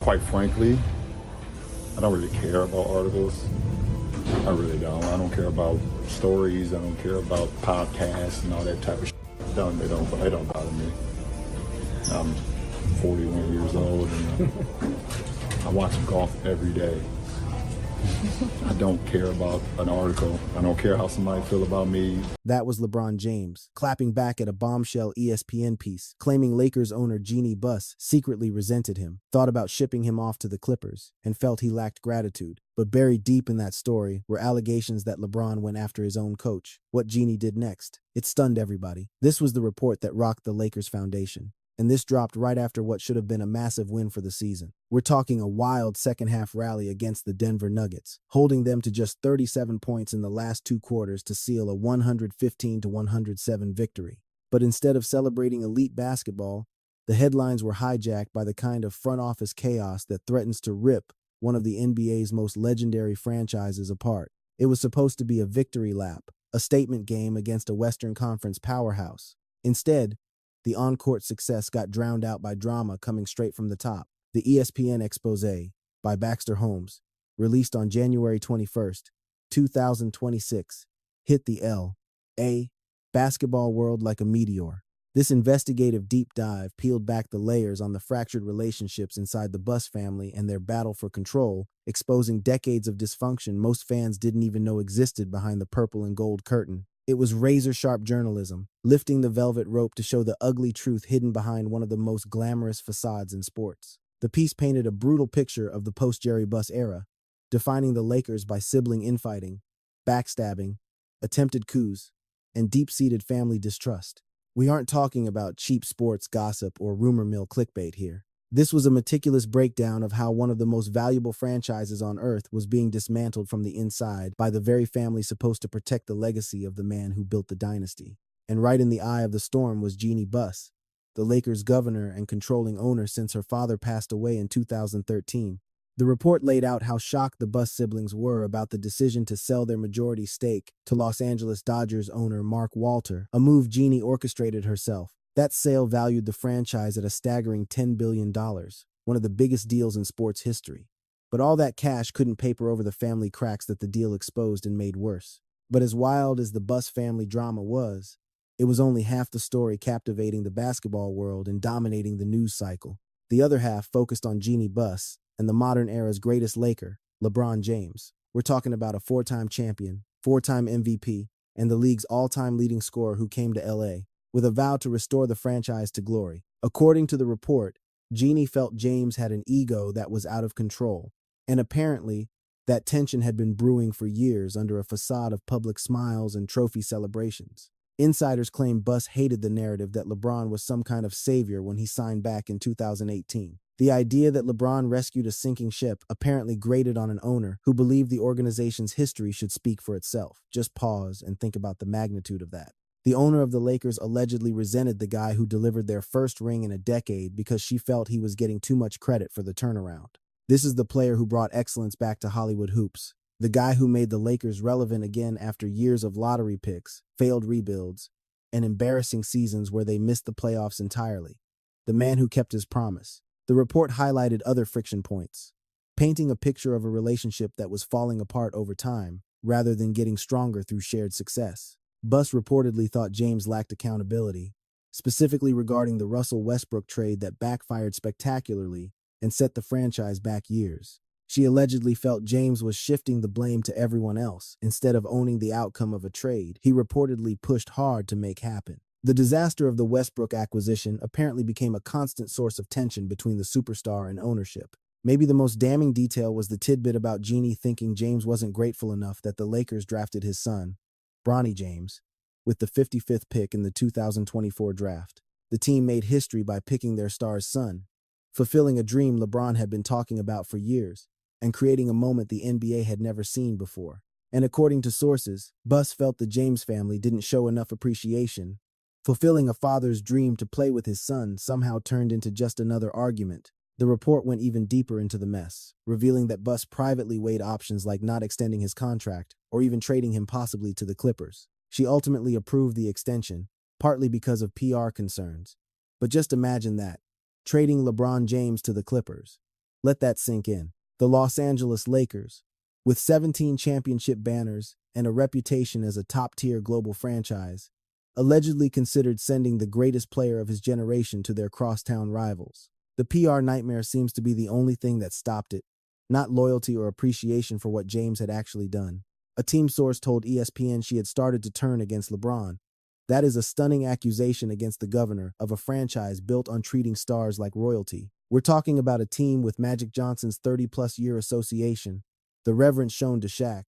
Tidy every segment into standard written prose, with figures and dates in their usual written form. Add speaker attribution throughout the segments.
Speaker 1: Quite frankly, I don't really care about articles. I really don't. I don't care about stories. I don't care about podcasts and all that type of shit. They don't bother me. I'm 41 years old and I watch golf every day. I don't care about an article. I don't care how somebody feel about me.
Speaker 2: That was LeBron James, clapping back at a bombshell ESPN piece, claiming Lakers owner Jeannie Buss secretly resented him, thought about shipping him off to the Clippers, and felt he lacked gratitude. But buried deep in that story were allegations that LeBron went after his own coach. What Jeannie did next. It stunned everybody. This was the report that rocked the Lakers foundation. And this dropped right after what should have been a massive win for the season. We're talking a wild second-half rally against the Denver Nuggets, holding them to just 37 points in the last two quarters to seal a 115-107 victory. But instead of celebrating elite basketball, the headlines were hijacked by the kind of front office chaos that threatens to rip one of the NBA's most legendary franchises apart. It was supposed to be a victory lap, a statement game against a Western Conference powerhouse. Instead, the on-court success got drowned out by drama coming straight from the top. The ESPN expose by Baxter Holmes, released on January 21st, 2026, hit the L.A. basketball world like a meteor. This investigative deep dive peeled back the layers on the fractured relationships inside the Buss family and their battle for control, exposing decades of dysfunction most fans didn't even know existed behind the purple and gold curtain. It was razor-sharp journalism, lifting the velvet rope to show the ugly truth hidden behind one of the most glamorous facades in sports. The piece painted a brutal picture of the post-Jerry Buss era, defining the Lakers by sibling infighting, backstabbing, attempted coups, and deep-seated family distrust. We aren't talking about cheap sports gossip or rumor mill clickbait here. This was a meticulous breakdown of how one of the most valuable franchises on earth was being dismantled from the inside by the very family supposed to protect the legacy of the man who built the dynasty. And right in the eye of the storm was Jeannie Buss, the Lakers' governor and controlling owner since her father passed away in 2013. The report laid out how shocked the Buss siblings were about the decision to sell their majority stake to Los Angeles Dodgers owner Mark Walter, a move Jeannie orchestrated herself. That sale valued the franchise at a staggering $10 billion, one of the biggest deals in sports history. But all that cash couldn't paper over the family cracks that the deal exposed and made worse. But as wild as the Buss family drama was, it was only half the story captivating the basketball world and dominating the news cycle. The other half focused on Jeannie Buss and the modern era's greatest Laker, LeBron James. We're talking about a four-time champion, four-time MVP, and the league's all-time leading scorer who came to LA with a vow to restore the franchise to glory. According to the report, Jeannie felt James had an ego that was out of control, and apparently, that tension had been brewing for years under a facade of public smiles and trophy celebrations. Insiders claim Buss hated the narrative that LeBron was some kind of savior when he signed back in 2018. The idea that LeBron rescued a sinking ship apparently grated on an owner who believed the organization's history should speak for itself. Just pause and think about the magnitude of that. The owner of the Lakers allegedly resented the guy who delivered their first ring in a decade because she felt he was getting too much credit for the turnaround. This is the player who brought excellence back to Hollywood hoops. The guy who made the Lakers relevant again after years of lottery picks, failed rebuilds, and embarrassing seasons where they missed the playoffs entirely. The man who kept his promise. The report highlighted other friction points, painting a picture of a relationship that was falling apart over time, rather than getting stronger through shared success. Buss reportedly thought James lacked accountability, specifically regarding the Russell Westbrook trade that backfired spectacularly and set the franchise back years. She allegedly felt James was shifting the blame to everyone else instead of owning the outcome of a trade he reportedly pushed hard to make happen. The disaster of the Westbrook acquisition apparently became a constant source of tension between the superstar and ownership. Maybe the most damning detail was the tidbit about Jeannie thinking James wasn't grateful enough that the Lakers drafted his son, Bronny James, with the 55th pick in the 2024 draft. The team made history by picking their star's son, fulfilling a dream LeBron had been talking about for years, and creating a moment the NBA had never seen before. And according to sources, Buss felt the James family didn't show enough appreciation. Fulfilling a father's dream to play with his son somehow turned into just another argument. The report went even deeper into the mess, revealing that Buss privately weighed options like not extending his contract or even trading him possibly to the Clippers. She ultimately approved the extension, partly because of PR concerns. But just imagine that, trading LeBron James to the Clippers. Let that sink in. The Los Angeles Lakers, with 17 championship banners and a reputation as a top-tier global franchise, allegedly considered sending the greatest player of his generation to their crosstown rivals. The PR nightmare seems to be the only thing that stopped it, not loyalty or appreciation for what James had actually done. A team source told ESPN she had started to turn against LeBron. That is a stunning accusation against the governor of a franchise built on treating stars like royalty. We're talking about a team with Magic Johnson's 30-plus year association, the reverence shown to Shaq,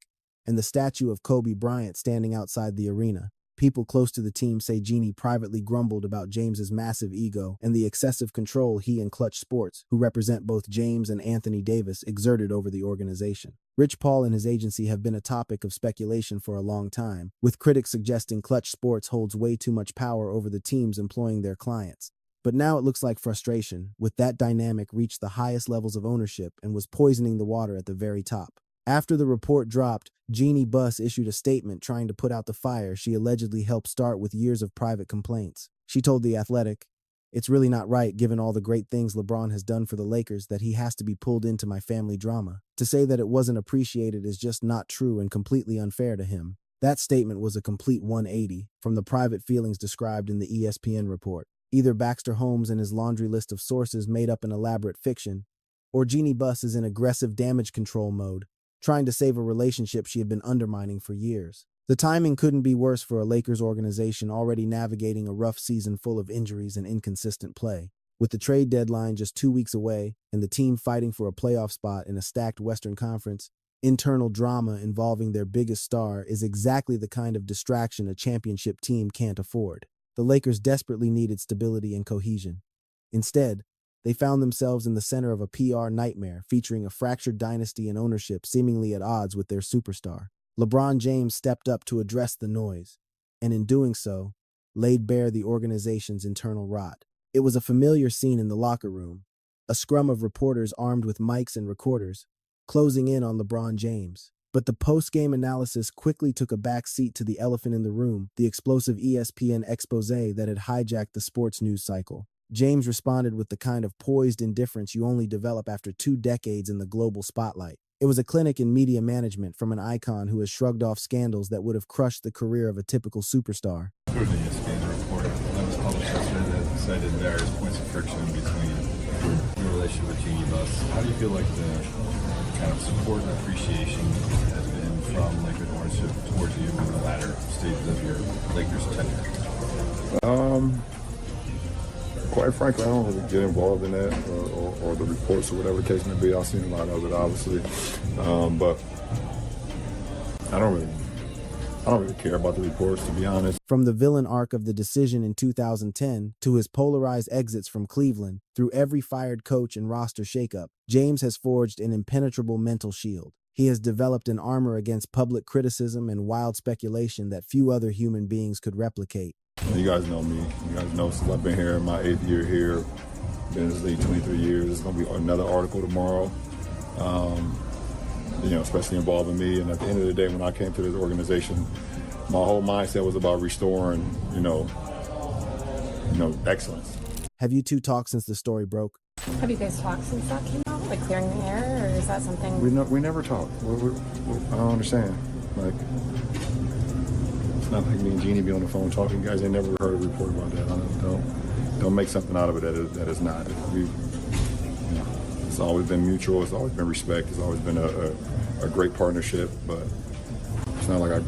Speaker 2: and the statue of Kobe Bryant standing outside the arena. People close to the team say Jeanie privately grumbled about James's massive ego and the excessive control he and Clutch Sports, who represent both James and Anthony Davis, exerted over the organization. Rich Paul and his agency have been a topic of speculation for a long time, with critics suggesting Clutch Sports holds way too much power over the teams employing their clients. But now it looks like frustration, with that dynamic, reached the highest levels of ownership and was poisoning the water at the very top. After the report dropped, Jeanie Buss issued a statement trying to put out the fire she allegedly helped start with years of private complaints. She told The Athletic, "It's really not right, given all the great things LeBron has done for the Lakers, that he has to be pulled into my family drama. To say that it wasn't appreciated is just not true and completely unfair to him." That statement was a complete 180 from the private feelings described in the ESPN report. Either Baxter Holmes and his laundry list of sources made up an elaborate fiction, or Jeanie Buss is in aggressive damage control mode, trying to save a relationship she had been undermining for years. The timing couldn't be worse for a Lakers organization already navigating a rough season full of injuries and inconsistent play. With the trade deadline just 2 weeks away and the team fighting for a playoff spot in a stacked Western Conference, internal drama involving their biggest star is exactly the kind of distraction a championship team can't afford. The Lakers desperately needed stability and cohesion. Instead, they found themselves in the center of a PR nightmare featuring a fractured dynasty and ownership seemingly at odds with their superstar. LeBron James stepped up to address the noise, and in doing so, laid bare the organization's internal rot. It was a familiar scene in the locker room, a scrum of reporters armed with mics and recorders, closing in on LeBron James. But the post-game analysis quickly took a back seat to the elephant in the room, the explosive ESPN expose that had hijacked the sports news cycle. James responded with the kind of poised indifference you only develop after 2 decades in the global spotlight. It was a clinic in media management from an icon who has shrugged off scandals that would have crushed the career of a typical superstar.
Speaker 3: There was an ESPN report that was published yesterday that cited various points of friction between your relationship with Jeanie Buss. How do you feel like the kind of support and appreciation has been from Lakers ownership towards you in the latter stages of your Lakers tenure?
Speaker 1: Quite frankly, I don't really get involved in that or the reports or whatever the case may be. I've seen a lot of it, obviously, but I don't really care about the reports, to be honest.
Speaker 2: From the villain arc of the decision in 2010 to his polarized exits from Cleveland, through every fired coach and roster shakeup, James has forged an impenetrable mental shield. He has developed an armor against public criticism and wild speculation that few other human beings could replicate.
Speaker 1: You guys know me. You guys know since I've been here, my 8th year here, been in this league 23 years. There's going to be another article tomorrow, especially involving me. And at the end of the day, when I came to this organization, my whole mindset was about restoring, excellence.
Speaker 2: Have you two talked since the story broke?
Speaker 4: Have you guys talked since that came out? Like clearing the air, or is that something?
Speaker 1: We never talked. I don't understand. Like, it's not like me and Jeanie be on the phone talking. You guys ain't never heard a report about that. Don't make something out of it that is not. It's always been mutual. It's always been respect. It's always been a great partnership. But it's not like I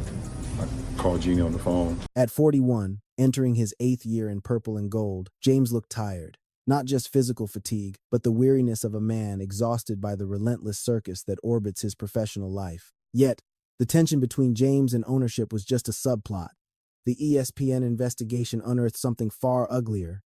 Speaker 1: called Jeanie on the phone.
Speaker 2: At 41, entering his 8th year in purple and gold, James looked tired. Not just physical fatigue, but the weariness of a man exhausted by the relentless circus that orbits his professional life. Yet, the tension between James and ownership was just a subplot. The ESPN investigation unearthed something far uglier,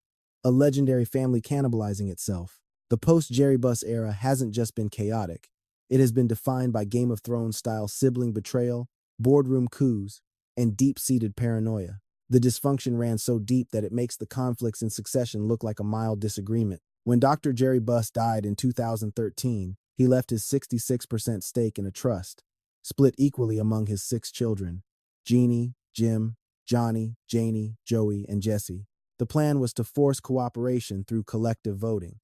Speaker 2: a legendary family cannibalizing itself. The post-Jerry Buss era hasn't just been chaotic. It has been defined by Game of Thrones-style sibling betrayal, boardroom coups, and deep-seated paranoia. The dysfunction ran so deep that it makes the conflicts in succession look like a mild disagreement. When Dr. Jerry Buss died in 2013, he left his 66% stake in a trust, split equally among his 6 children, Jeanie, Jim, Johnny, Janie, Joey, and Jesse. The plan was to force cooperation through collective voting.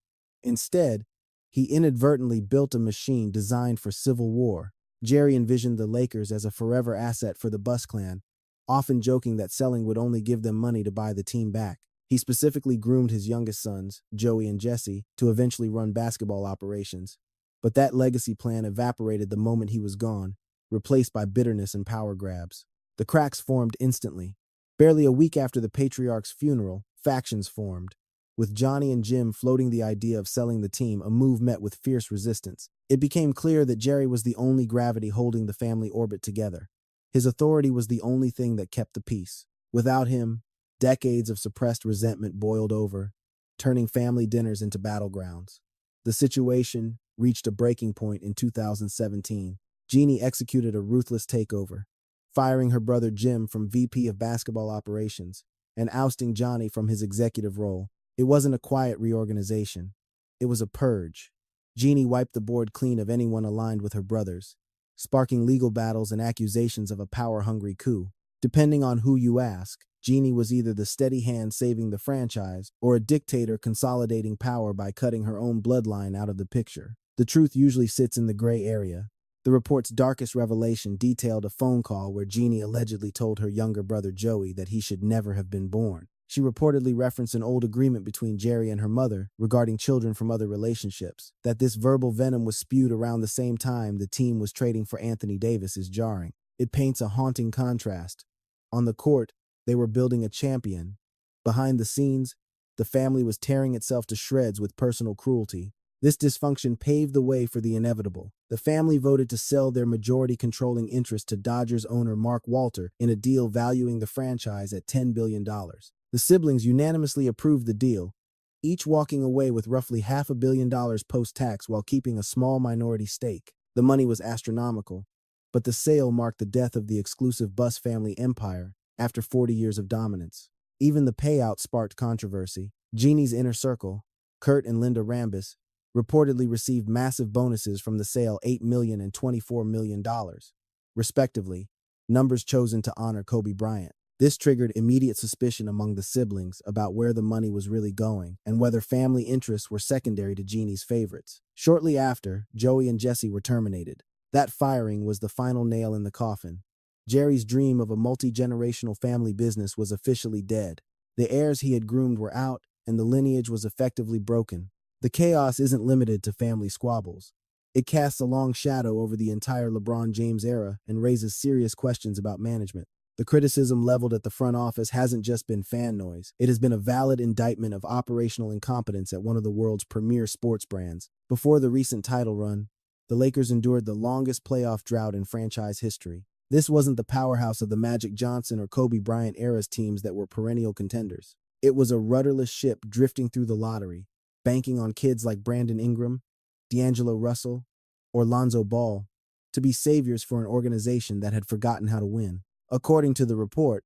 Speaker 2: Instead, He inadvertently built a machine designed for civil war. Jerry envisioned the Lakers as a forever asset for the Bus Clan, often joking that selling would only give them money to buy the team back. He specifically groomed his youngest sons, Joey and Jesse, to eventually run basketball operations. But that legacy plan evaporated the moment he was gone, replaced by bitterness and power grabs. The cracks formed instantly. Barely a week after the patriarch's funeral, factions formed. With Johnny and Jim floating the idea of selling the team, a move met with fierce resistance. It became clear that Jerry was the only gravity holding the family orbit together. His authority was the only thing that kept the peace. Without him, decades of suppressed resentment boiled over, turning family dinners into battlegrounds. The situation reached a breaking point in 2017. Jeannie executed a ruthless takeover, firing her brother Jim from VP of basketball operations and ousting Johnny from his executive role. It wasn't a quiet reorganization. It was a purge. Jeannie wiped the board clean of anyone aligned with her brothers, sparking legal battles and accusations of a power-hungry coup. Depending on who you ask, Jeannie was either the steady hand saving the franchise or a dictator consolidating power by cutting her own bloodline out of the picture. The truth usually sits in the gray area. The report's darkest revelation detailed a phone call where Jeannie allegedly told her younger brother Joey that he should never have been born. She reportedly referenced an old agreement between Jerry and her mother regarding children from other relationships. That this verbal venom was spewed around the same time the team was trading for Anthony Davis is jarring. It paints a haunting contrast. On the court, they were building a champion. Behind the scenes, the family was tearing itself to shreds with personal cruelty. This dysfunction paved the way for the inevitable. The family voted to sell their majority-controlling interest to Dodgers owner Mark Walter in a deal valuing the franchise at $10 billion. The siblings unanimously approved the deal, each walking away with roughly $500 million post-tax while keeping a small minority stake. The money was astronomical, but the sale marked the death of the exclusive Buss family empire after 40 years of dominance. Even the payout sparked controversy. Jeannie's inner circle, Kurt and Linda Rambis, reportedly received massive bonuses from the sale, $8 million and $24 million, respectively, numbers chosen to honor Kobe Bryant. This triggered immediate suspicion among the siblings about where the money was really going and whether family interests were secondary to Jeannie's favorites. Shortly after, Joey and Jesse were terminated. That firing was the final nail in the coffin. Jerry's dream of a multi-generational family business was officially dead. The heirs he had groomed were out, and the lineage was effectively broken. The chaos isn't limited to family squabbles. It casts a long shadow over the entire LeBron James era and raises serious questions about management. The criticism leveled at the front office hasn't just been fan noise. It has been a valid indictment of operational incompetence at one of the world's premier sports brands. Before the recent title run, the Lakers endured the longest playoff drought in franchise history. This wasn't the powerhouse of the Magic Johnson or Kobe Bryant era's teams that were perennial contenders. It was a rudderless ship drifting through the lottery, banking on kids like Brandon Ingram, D'Angelo Russell, or Lonzo Ball to be saviors for an organization that had forgotten how to win. According to the report,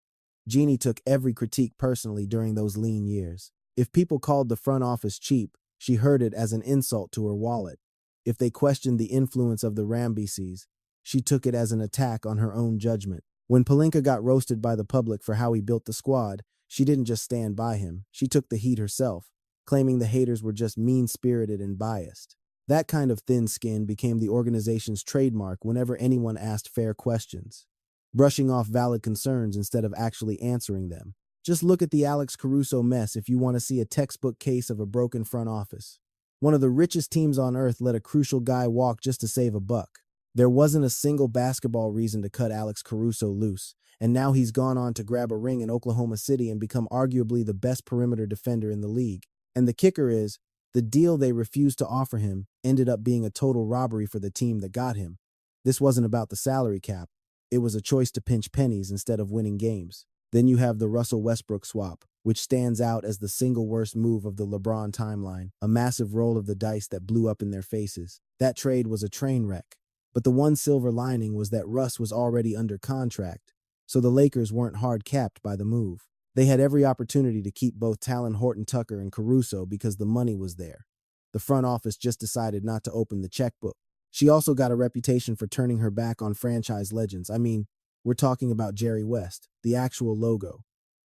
Speaker 2: Jeannie took every critique personally during those lean years. If people called the front office cheap, she heard it as an insult to her wallet. If they questioned the influence of the Rambises, she took it as an attack on her own judgment. When Pelinka got roasted by the public for how he built the squad, she didn't just stand by him. She took the heat herself, claiming the haters were just mean-spirited and biased. That kind of thin skin became the organization's trademark whenever anyone asked fair questions, brushing off valid concerns instead of actually answering them. Just look at the Alex Caruso mess if you want to see a textbook case of a broken front office. One of the richest teams on earth let a crucial guy walk just to save a buck. There wasn't a single basketball reason to cut Alex Caruso loose, and now he's gone on to grab a ring in Oklahoma City and become arguably the best perimeter defender in the league. And the kicker is, the deal they refused to offer him ended up being a total robbery for the team that got him. This wasn't about the salary cap. It was a choice to pinch pennies instead of winning games. Then you have the Russell Westbrook swap, which stands out as the single worst move of the LeBron timeline, a massive roll of the dice that blew up in their faces. That trade was a train wreck. But the one silver lining was that Russ was already under contract, so the Lakers weren't hard-capped by the move. They had every opportunity to keep both Talon Horton-Tucker and Caruso because the money was there. The front office just decided not to open the checkbook. She also got a reputation for turning her back on franchise legends. I mean, we're talking about Jerry West, the actual logo,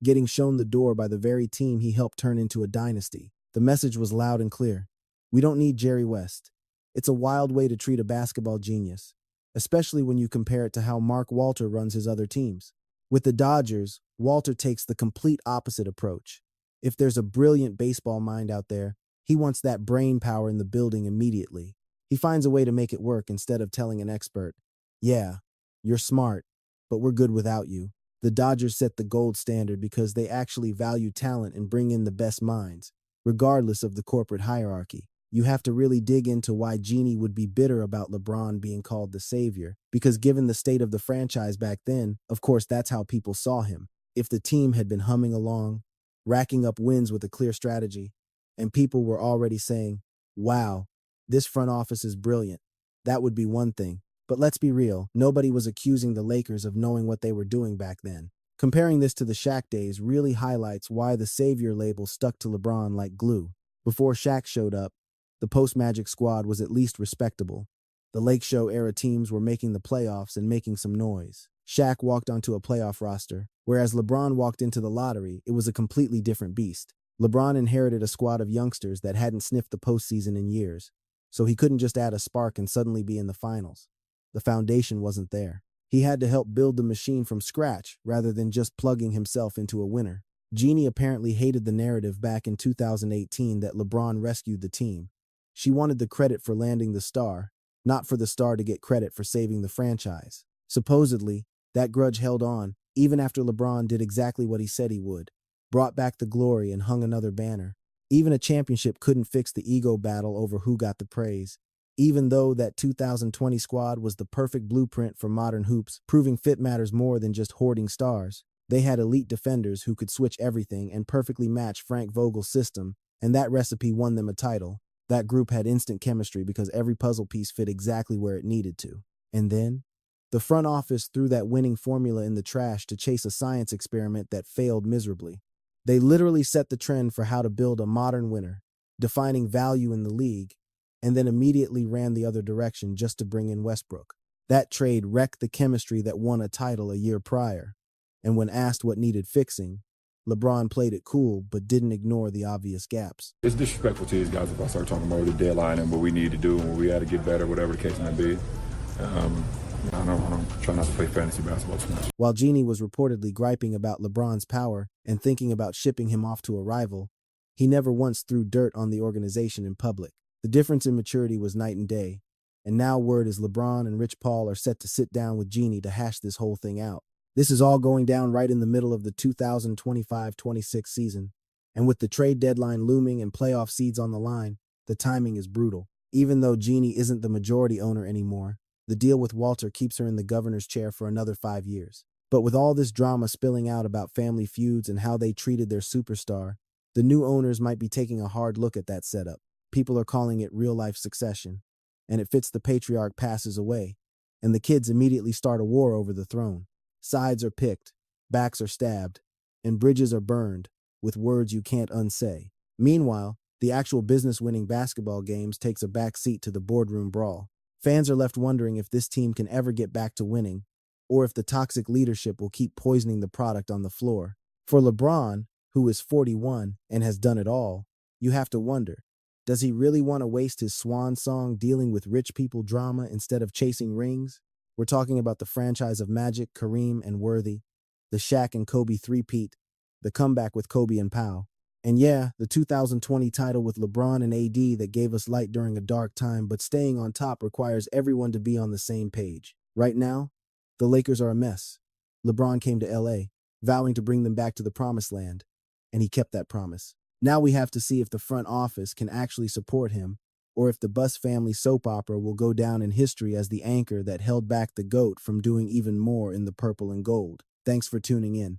Speaker 2: getting shown the door by the very team he helped turn into a dynasty. The message was loud and clear. We don't need Jerry West. It's a wild way to treat a basketball genius, especially when you compare it to how Mark Walter runs his other teams. With the Dodgers, Walter takes the complete opposite approach. If there's a brilliant baseball mind out there, he wants that brain power in the building immediately. He finds a way to make it work instead of telling an expert, "Yeah, you're smart, but we're good without you." The Dodgers set the gold standard because they actually value talent and bring in the best minds, regardless of the corporate hierarchy. You have to really dig into why Jeannie would be bitter about LeBron being called the savior, because given the state of the franchise back then, of course that's how people saw him. If the team had been humming along, racking up wins with a clear strategy, and people were already saying, "Wow, this front office is brilliant," that would be one thing. But let's be real, nobody was accusing the Lakers of knowing what they were doing back then. Comparing this to the Shaq days really highlights why the savior label stuck to LeBron like glue. Before Shaq showed up, the post-Magic squad was at least respectable. The Lake Show era teams were making the playoffs and making some noise. Shaq walked onto a playoff roster, whereas LeBron walked into the lottery. It was a completely different beast. LeBron inherited a squad of youngsters that hadn't sniffed the postseason in years, so he couldn't just add a spark and suddenly be in the finals. The foundation wasn't there. He had to help build the machine from scratch rather than just plugging himself into a winner. Jeannie apparently hated the narrative back in 2018 that LeBron rescued the team. She wanted the credit for landing the star, not for the star to get credit for saving the franchise. Supposedly, that grudge held on, even after LeBron did exactly what he said he would, brought back the glory and hung another banner. Even a championship couldn't fix the ego battle over who got the praise. Even though that 2020 squad was the perfect blueprint for modern hoops, proving fit matters more than just hoarding stars. They had elite defenders who could switch everything and perfectly match Frank Vogel's system, and that recipe won them a title. That group had instant chemistry because every puzzle piece fit exactly where it needed to. And then, the front office threw that winning formula in the trash to chase a science experiment that failed miserably. They literally set the trend for how to build a modern winner, defining value in the league, and then immediately ran the other direction just to bring in Westbrook. That trade wrecked the chemistry that won a title a year prior. And when asked what needed fixing, LeBron played it cool but didn't ignore the obvious gaps.
Speaker 1: It's disrespectful to these guys if I start talking about the deadline and what we need to do and what we had to get better, whatever the case may be. I don't try not to play fantasy basketball too much.
Speaker 2: While Jeannie was reportedly griping about LeBron's power and thinking about shipping him off to a rival, he never once threw dirt on the organization in public. The difference in maturity was night and day, and now word is LeBron and Rich Paul are set to sit down with Jeannie to hash this whole thing out. This is all going down right in the middle of the 2025-26 season, and with the trade deadline looming and playoff seeds on the line, the timing is brutal. Even though Jeannie isn't the majority owner anymore, the deal with Walter keeps her in the governor's chair for another 5 years. But with all this drama spilling out about family feuds and how they treated their superstar, the new owners might be taking a hard look at that setup. People are calling it real-life succession, and it fits the patriarch passes away, and the kids immediately start a war over the throne. Sides are picked, backs are stabbed, and bridges are burned with words you can't unsay. Meanwhile, the actual business-winning basketball games takes a back seat to the boardroom brawl. Fans are left wondering if this team can ever get back to winning, or if the toxic leadership will keep poisoning the product on the floor. For LeBron, who is 41 and has done it all, you have to wonder, does he really want to waste his swan song dealing with rich people drama instead of chasing rings? We're talking about the franchise of Magic, Kareem, and Worthy, the Shaq and Kobe three-peat, the comeback with Kobe and Powell, and yeah, the 2020 title with LeBron and AD that gave us light during a dark time, but staying on top requires everyone to be on the same page. Right now, the Lakers are a mess. LeBron came to LA, vowing to bring them back to the promised land, and he kept that promise. Now we have to see if the front office can actually support him, or if the Buss family soap opera will go down in history as the anchor that held back the GOAT from doing even more in the purple and gold. Thanks for tuning in.